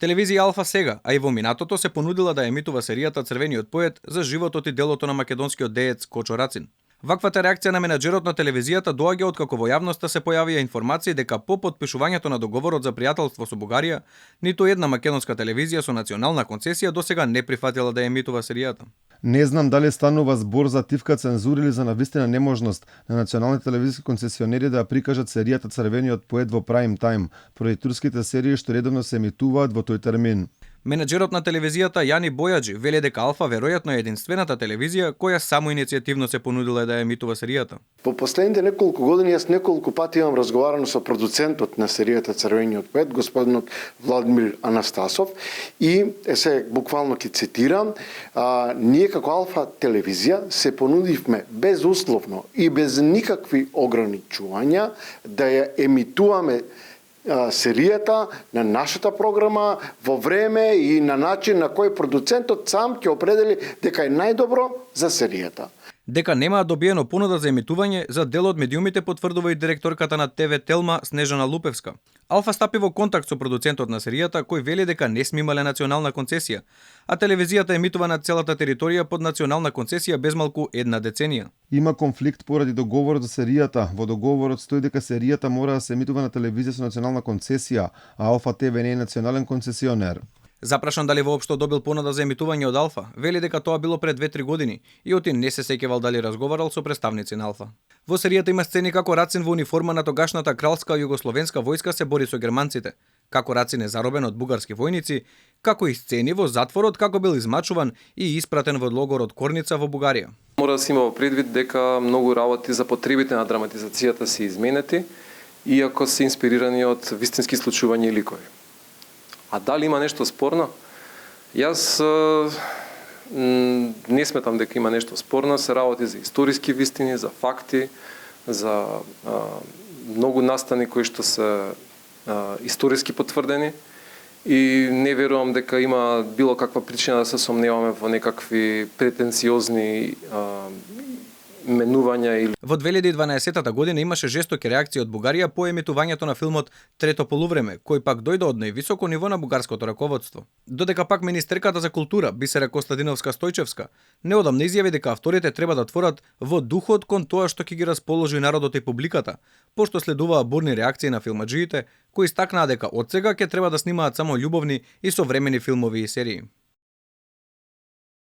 Телевизија Алфа сега, а и во минатото се понудила да емитува серијата Црвениот поет за животот и делото на македонскиот деец Кочо Рацин. Ваквата реакција на менаџерот на телевизијата доаѓа откако во јавноста се појавија информации дека по потпишувањето на договорот за пријателство со Бугарија, ниту една македонска телевизија со национална концесија досега не прифатила да емитува серијата. Не знам дали станува збор за тивка цензура или за навистина неможност на националните телевизиски концесионери да ја прикажат серијата Црвениот поет во прайм тајм, поради турските серии што редовно се емитуваат во тој термин. Менаџерот на телевизијата Јани Бојаджи вели дека Алфа веројатно е единствената телевизија која само иницијативно се понудила да ја емитува серијата. По последните неколку години јас неколку пати имам разговарано со продуцентот на серијата Црвениот поет, господинот Владимир Анастасов, и се буквално ќе цитирам, ние како Алфа телевизија се понудивме безусловно и без никакви ограничувања да ја емитуваме серијата на нашата програма во време и на начин на кој продуцентот сам ќе определи дека е најдобро за серијата. Дека немаа добиено понуда за емитување за дел од медиумите потврдува и директорката на ТВ Телма Снежана Лупевска. Алфа стапи во контакт со продуцентот на серијата кој вели дека не сме имале национална концесија, а телевизијата емитува на целата територија под национална концесија безмалку една деценија. Има конфликт поради договорот за серијата. Во договорот стои дека серијата мора да се емитува на телевизија со национална концесија, а Алфа ТВ не е национален концесионер. Запрашан дали воопшто добил понуда за емитување од Алфа, вели дека тоа било пред 2-3 години и оти не се сеќавал дали разговарал со представници на Алфа. Во серијата има сцени како Рацин во униформа на тогашната кралска југословенска војска се бори со германците, како Рацин е заробен од бугарски војници, како и сцени во затворот како бил измачуван и испратен во логорот Корница во Бугарија. Мора да се има во предвид дека многу работи за потребите на драматизацијата се изменети, иако се инспирирани од вистински случувања и ликови. А дали има нешто спорно? Јас не сметам дека има нешто спорно, се работи за историски вистини, за факти, за многу настани кои што се историски потврдени и не верувам дека има било каква причина да се сомневаме во некакви претенциозни менувања или. Во 2012 година имаше жестоки реакции од Бугарија по емитувањето на филмот Трето полувреме, кој пак дојде од највисоко ниво на бугарското раководство. Додека пак министерката за култура Бисера Костадиновска Стојчевска неодамна изјави дека авторите треба да творат во духот кон тоа што ќе ги расположи народот и публиката, пошто следуваа бурни реакции на филмаџиите кои истакнаа дека одсега ќе треба да снимаат само љубовни и современи филмови и серии.